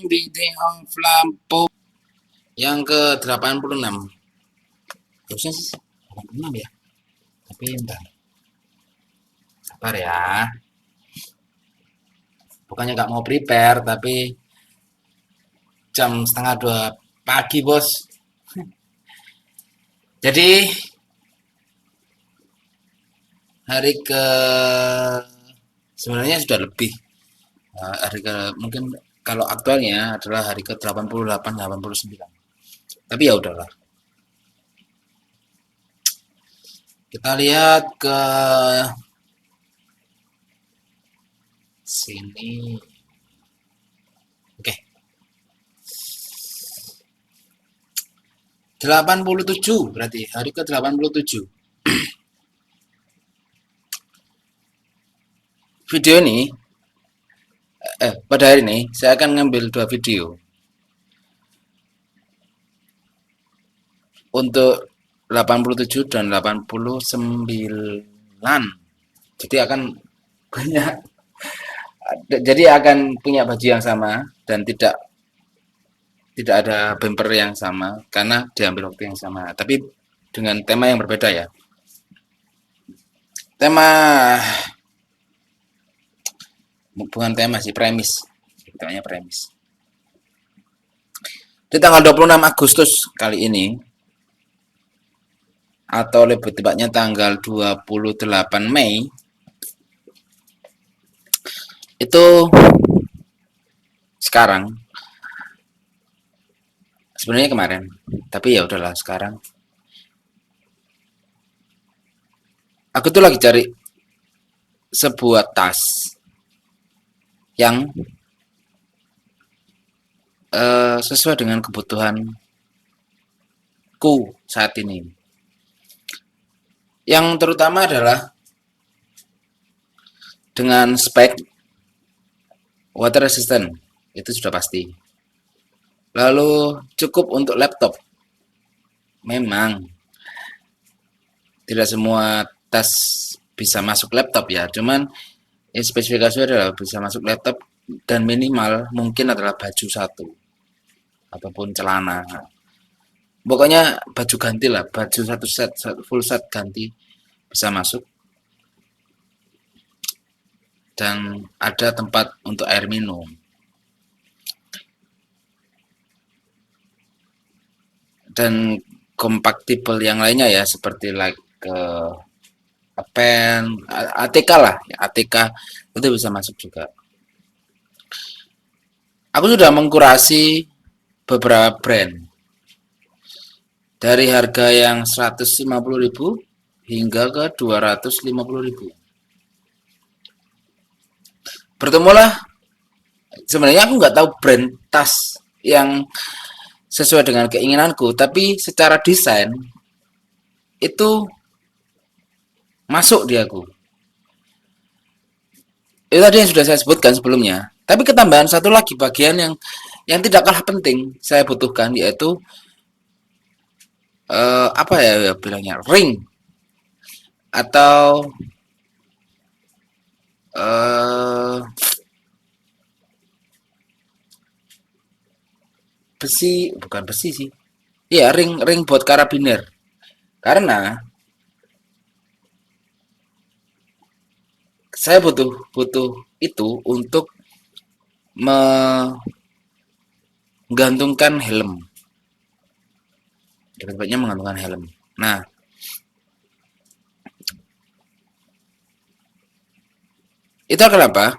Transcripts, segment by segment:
video lampu yang ke 86. Harusnya sih 86 ya. Tapi entar. Sabar ya. Bukannya nggak mau prepare, tapi jam setengah 2 pagi, bos. Jadi hari ke sebenarnya sudah lebih. Hari ke mungkin kalau aktualnya adalah hari ke 88 89. Tapi ya udahlah. Kita lihat ke sini. Oke. 87 berarti hari ke 87. Video ini pada hari ini saya akan ngambil 2 video untuk 87 dan 89. Jadi akan banyak, jadi akan punya baju yang sama dan tidak ada bumper yang sama karena diambil waktu yang sama, tapi dengan tema yang berbeda ya. Tema bukan tema sih, premis. Temanya premis. Di tanggal 26 Agustus kali ini, atau lebih tepatnya tanggal 28 Mei, itu sekarang, sebenarnya kemarin, tapi ya udahlah sekarang. Aku tuh lagi cari sebuah tas yang sesuai dengan kebutuhanku saat ini. Yang terutama adalah dengan spek water resistant, itu sudah pasti. Lalu cukup untuk laptop. Memang tidak semua tas bisa masuk laptop ya, cuman spesifikasinya adalah bisa masuk laptop dan minimal mungkin adalah baju satu ataupun celana. Pokoknya baju ganti lah, baju satu set, full set ganti bisa masuk. Dan ada tempat untuk air minum. Dan kompatibel yang lainnya ya, seperti like pen, ATK lah, ATK itu bisa masuk juga. Aku sudah mengkurasi beberapa brand dari harga yang 150.000 hingga ke 250.000. Bertemulah, sebenarnya aku nggak tahu brand tas yang sesuai dengan keinginanku, tapi secara desain itu masuk di aku. Itu tadi yang sudah saya sebutkan sebelumnya. Tapi ketambahan satu lagi bagian yang tidak kalah penting saya butuhkan, yaitu apa ya bilangnya, ring atau besi, bukan besi sih. Iya, ring buat karabiner. Karena saya butuh itu untuk menggantungkan helm. Tepatnya menggantungkan helm. Nah, itu kenapa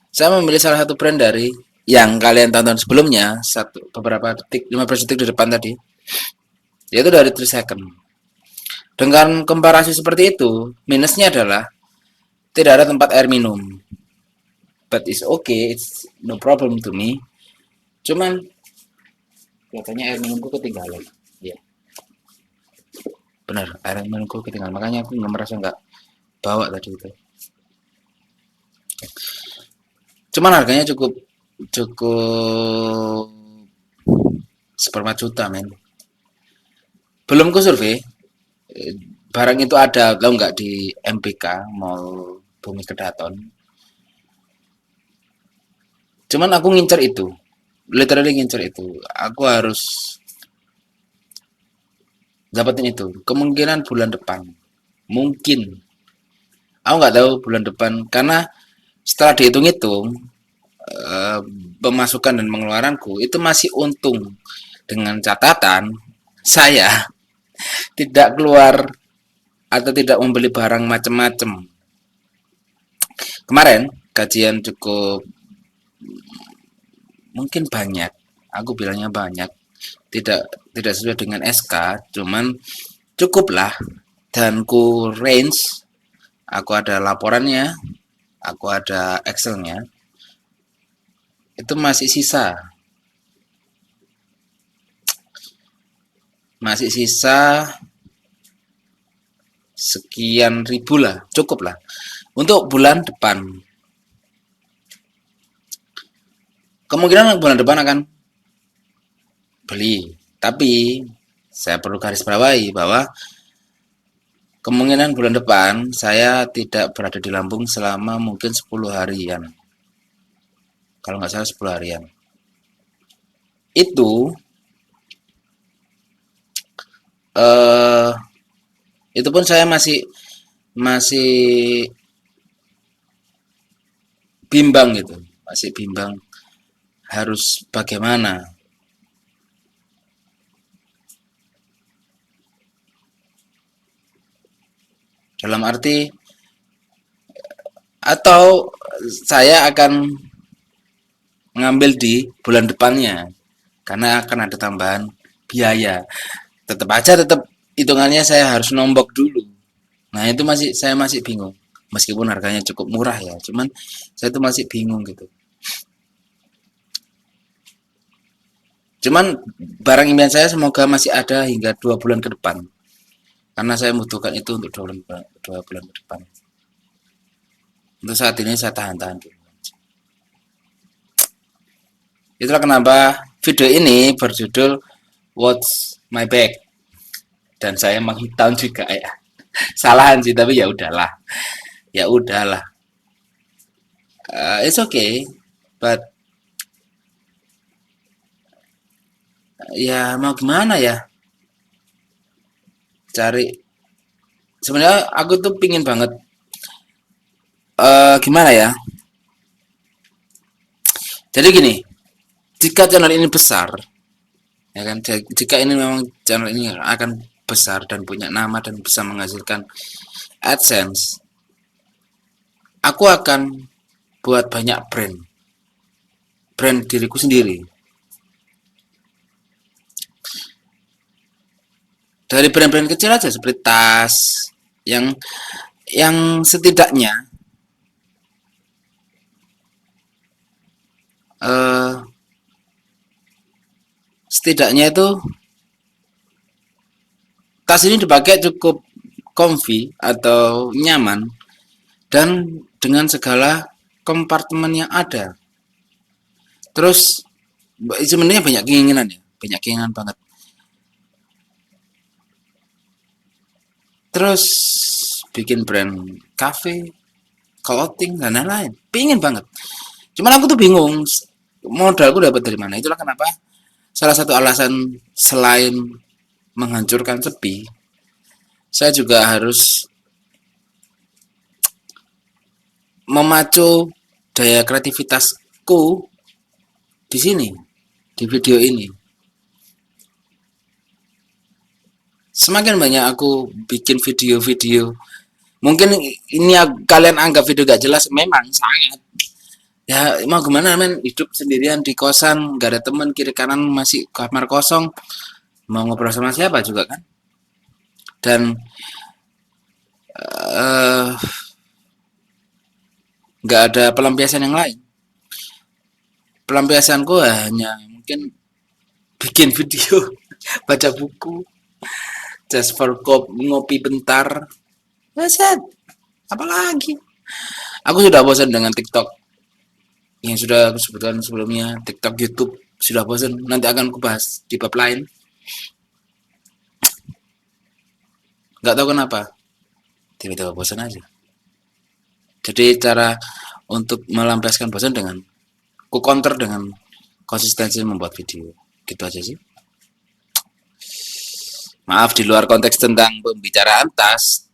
saya memilih salah satu brand dari yang kalian tonton sebelumnya, beberapa detik, 15 detik di depan tadi, yaitu dari 3 second. Dengan komparasi seperti itu, minusnya adalah tidak ada tempat air minum. But it's okay, it's no problem to me. Cuman kelihatannya air minumku ketinggalan. Ya, benar, air minumku ketinggalan. Makanya aku nggak merasa nggak bawa tadi itu. Cuman harganya cukup seperempat juta, men. Belum ku survei, barang itu ada atau nggak di MBK Mall Bumi Kedaton. Cuman aku ngincer itu, literally ngincer itu. Aku harus dapetin itu. Kemungkinan bulan depan, mungkin. Aku nggak tahu bulan depan karena setelah dihitung-hitung eh, pemasukan dan pengeluaranku itu masih untung dengan catatan saya tidak keluar atau tidak membeli barang macam-macam. Kemarin gajian cukup mungkin banyak, aku bilangnya banyak, tidak tidak sesuai dengan SK, cuman cukuplah dan ku range, aku ada laporannya, aku ada Excelnya, itu masih sisa sekian ribu lah, cukup lah untuk bulan depan. Kemungkinan bulan depan akan beli, tapi saya perlu garis bawahi bahwa kemungkinan bulan depan saya tidak berada di Lampung selama mungkin 10 harian. Kalau nggak salah 10 harian. Itu eh itu pun saya masih masih bimbang gitu, masih bimbang harus bagaimana. Dalam arti atau saya akan mengambil di bulan depannya karena akan ada tambahan biaya. Tetap aja tetap hitungannya saya harus nombok dulu. Nah, itu saya masih bingung. Meskipun harganya cukup murah ya, cuman saya itu masih bingung gitu. Cuman barang impian saya semoga masih ada hingga 2 bulan ke depan. Karena saya membutuhkan itu untuk 2 bulan ke depan. Untuk saat ini saya tahan-tahan dulu. Itulah kenapa video ini berjudul What's My Back, dan saya menghitam juga ya. Salahan sih, tapi ya udahlah. Ya udahlah. It's okay, but ya mau gimana ya? Cari sebenarnya aku tuh pingin banget gimana ya? Jadi gini, jika channel ini besar, ya kan? Jika ini memang channel ini akan besar dan punya nama dan bisa menghasilkan AdSense, aku akan buat banyak brand diriku sendiri. Dari brand-brand kecil aja seperti tas yang eh, setidaknya itu tas ini dipakai cukup comfy atau nyaman dan dengan segala kompartemen yang ada. Terus sebenarnya banyak keinginan ya, banyak keinginan banget. Terus bikin brand cafe, clothing dan lain-lain. Pingin banget. Cuman aku tuh bingung modalku dapat dari mana. Itulah kenapa salah satu alasan selain menghancurkan sepi, saya juga harus memacu daya kreativitasku di sini, di video ini. Semakin banyak aku bikin video-video, mungkin ini kalian anggap video gak jelas, memang sangat. Ya mau gimana men, hidup sendirian di kosan, gak ada teman, kiri kanan masih kamar kosong, mau ngobrol sama siapa juga kan. Dan nggak ada pelampiasan yang lain. Pelampiasanku hanya mungkin bikin video, baca buku, just for ngopi bentar. Set, apalagi? Aku sudah bosan dengan TikTok yang sudah aku sebutkan sebelumnya, TikTok, YouTube, sudah bosan. Nanti akan kubahas di bab lain. Nggak tahu kenapa, tiba-tiba bosan aja. Jadi cara untuk melampiaskan bosan dengan ku counter dengan konsistensi membuat video. Gitu aja sih. Maaf di luar konteks tentang pembicaraan tas,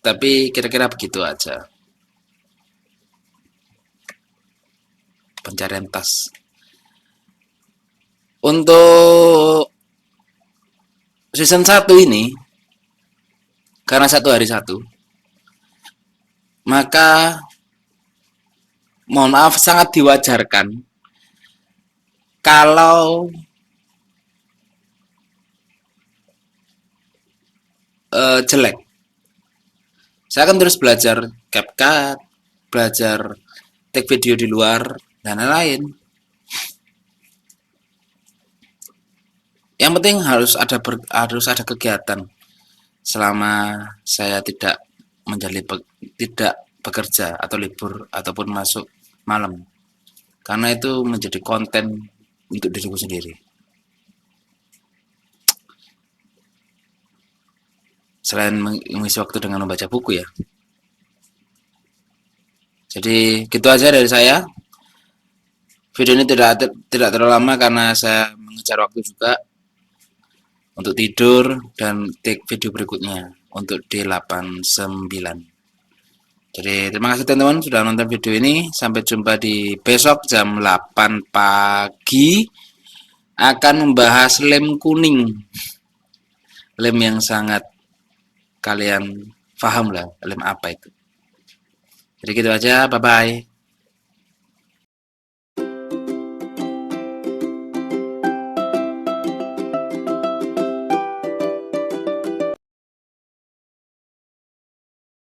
tapi kira-kira begitu aja. Pencarian tas. Untuk season 1 ini, karena 1 hari 1, maka mohon maaf sangat diwajarkan kalau jelek. Saya akan terus belajar CapCut, belajar take video di luar, dan lain-lain. Yang penting harus ada kegiatan selama saya tidak tidak bekerja atau libur ataupun masuk malam. Karena itu menjadi konten untuk diriku sendiri. Selain mengisi waktu dengan membaca buku ya. Jadi gitu aja dari saya. Video ini tidak terlalu lama karena saya mengejar waktu juga untuk tidur dan take video berikutnya untuk di 89. Jadi terima kasih teman-teman sudah nonton video ini. Sampai jumpa di besok jam 8 pagi. Akan membahas lem kuning. Lem yang sangat kalian paham lah lem apa itu. Jadi gitu aja, bye bye.